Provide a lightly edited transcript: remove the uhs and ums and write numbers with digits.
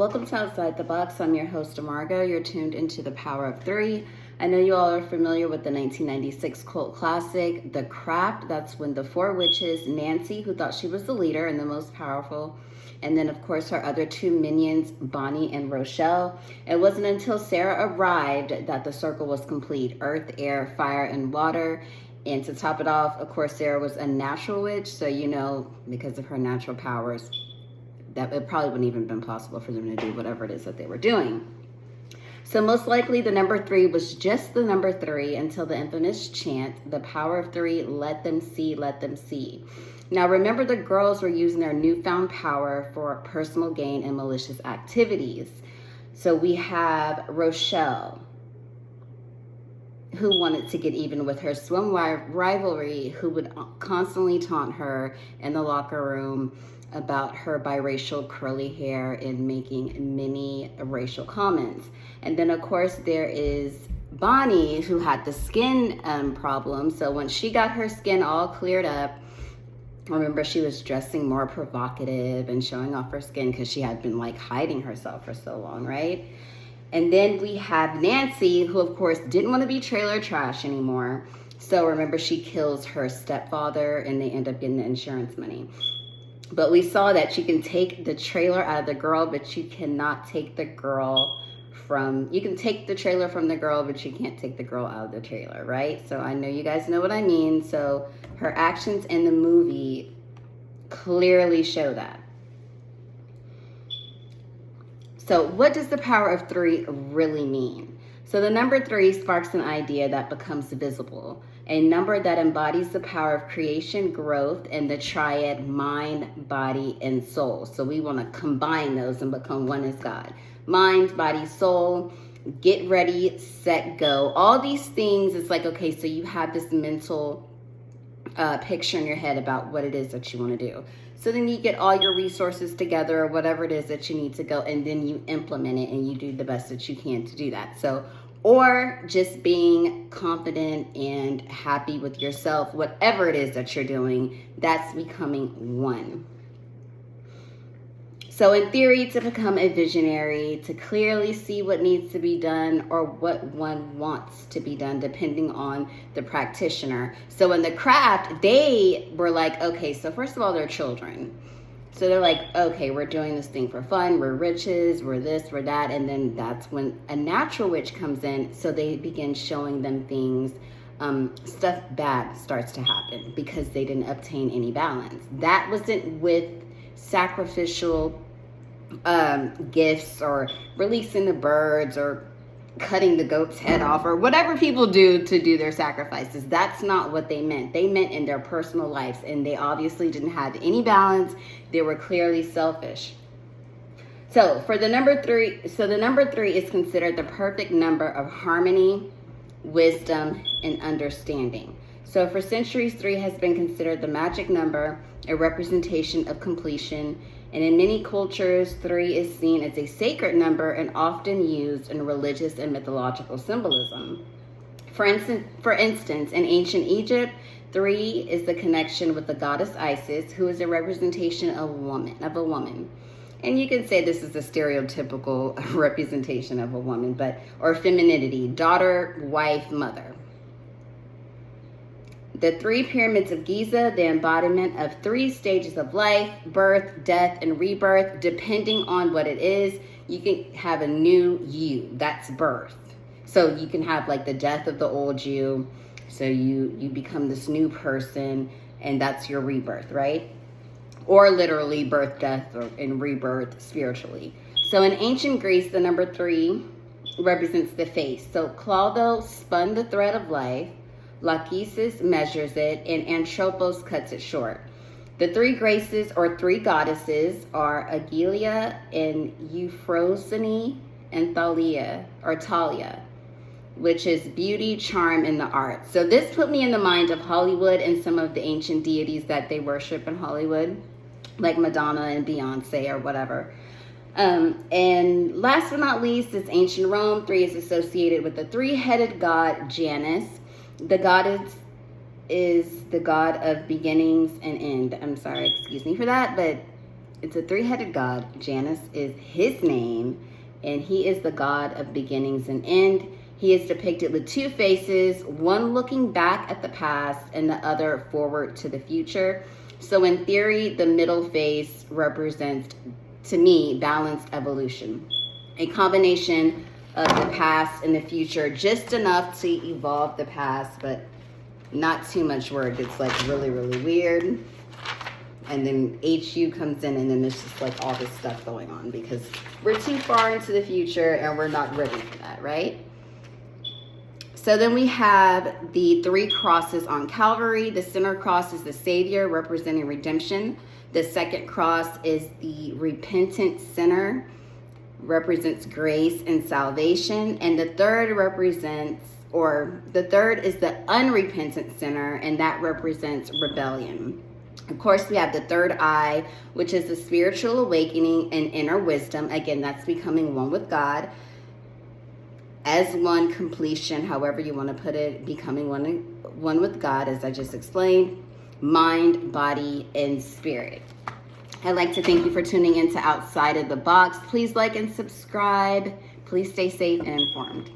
Welcome to Outside the Box. I'm your host, Margo. You're tuned into The Power of Three. I know you all are familiar with the 1996 cult classic, The Craft. That's when the four witches, Nancy, who thought she was the leader and the most powerful, and then, of course, her other two minions, Bonnie and Rochelle. It wasn't until Sarah arrived that the circle was complete: earth, air, fire, and water. And to top it off, of course, Sarah was a natural witch, so because of her natural powers, that it probably wouldn't even been possible for them to do whatever it is that they were doing. So most likely the number 3 was just the number 3 until the infamous chant, the power of 3, let them see, let them see. Now remember, the girls were using their newfound power for personal gain and malicious activities. So we have Rochelle, who wanted to get even with her swim rivalry, who would constantly taunt her in the locker room about her biracial curly hair and making many racial comments. And then, of course, there is Bonnie, who had the skin problem. So when she got her skin all cleared up, remember, she was dressing more provocative and showing off her skin because she had been hiding herself for so long, right? And then we have Nancy, who, of course, didn't want to be trailer trash anymore. So remember, she kills her stepfather and they end up getting the insurance money. But we saw that you can take the trailer out of the girl, but you cannot take the girl you can take the trailer from the girl, but you can't take the girl out of the trailer, right? So I know you guys know what I mean. So her actions in the movie clearly show that. So what does the power of 3 really mean? So the number 3 sparks an idea that becomes visible, a number that embodies the power of creation, growth, and the triad mind, body, and soul. So we want to combine those and become one as God. Mind, body, soul, get ready, set, go. All these things, it's okay, so you have this mental picture in your head about what it is that you want to do. So then you get all your resources together or whatever it is that you need to go, and then you implement it and you do the best that you can to do that. So, or just being confident and happy with yourself, whatever it is that you're doing, that's becoming one. So in theory, to become a visionary, to clearly see what needs to be done or what one wants to be done, depending on the practitioner. So in The Craft, they were okay, so first of all, they're children. So they're okay, we're doing this thing for fun. We're witches, we're this, we're that. And then that's when a natural witch comes in. So they begin showing them things. Stuff bad starts to happen because they didn't obtain any balance. That wasn't with sacrificial gifts or releasing the birds or cutting the goat's head off or whatever people do to do their sacrifices. That's not what they meant. They meant in their personal lives, and they obviously didn't have any balance. They were clearly selfish. So for the number 3, the number 3 is considered the perfect number of harmony, wisdom, and understanding. So for centuries, 3 has been considered the magic number, a representation of completion. And in many cultures, 3 is seen as a sacred number and often used in religious and mythological symbolism. For instance, in ancient Egypt, 3 is the connection with the goddess Isis, who is a representation of a woman. And you can say this is a stereotypical representation of a woman, or femininity, daughter, wife, mother. The 3 pyramids of Giza, the embodiment of 3 stages of life: birth, death, and rebirth. Depending on what it is, you can have a new you. That's birth. So you can have the death of the old you. So you become this new person, and that's your rebirth, right? Or literally birth, death, and rebirth spiritually. So in ancient Greece, the number 3 represents the face. So Clotho spun the thread of life, Lachesis measures it, and Anthropos cuts it short. The 3 graces or 3 goddesses are Agilia and Euphrosyne and Thalia, which is beauty, charm, and the arts. So this put me in the mind of Hollywood and some of the ancient deities that they worship in Hollywood, like Madonna and Beyonce or whatever. And last but not least, it's ancient Rome. 3 is associated with the 3-headed god Janus. The goddess is the god of beginnings and end. I'm sorry, excuse me for that, but It's a three-headed God. Janus is his name, and he is the God of beginnings and end. He is depicted with two faces, one looking back at the past and the other forward to the future. So in theory, the middle face represents, to me, balanced evolution. A combination of the past and the future, just enough to evolve the past, but not too much where it gets like really, really weird. And then HU comes in, and then there's just like all this stuff going on because we're too far into the future and we're not ready for that, right? So then we have the three crosses on Calvary. The center cross is the Savior, representing redemption. The second cross is the repentant sinner, represents grace and salvation. And the third is the unrepentant sinner, and that represents rebellion. Of course, we have the third eye, which is the spiritual awakening and inner wisdom. Again, that's becoming one with God. As one, completion, however you want to put it, becoming one with God, as I just explained, mind, body, and spirit. I'd like to thank you for tuning in to Outside of the Box. Please like and subscribe. Please stay safe and informed.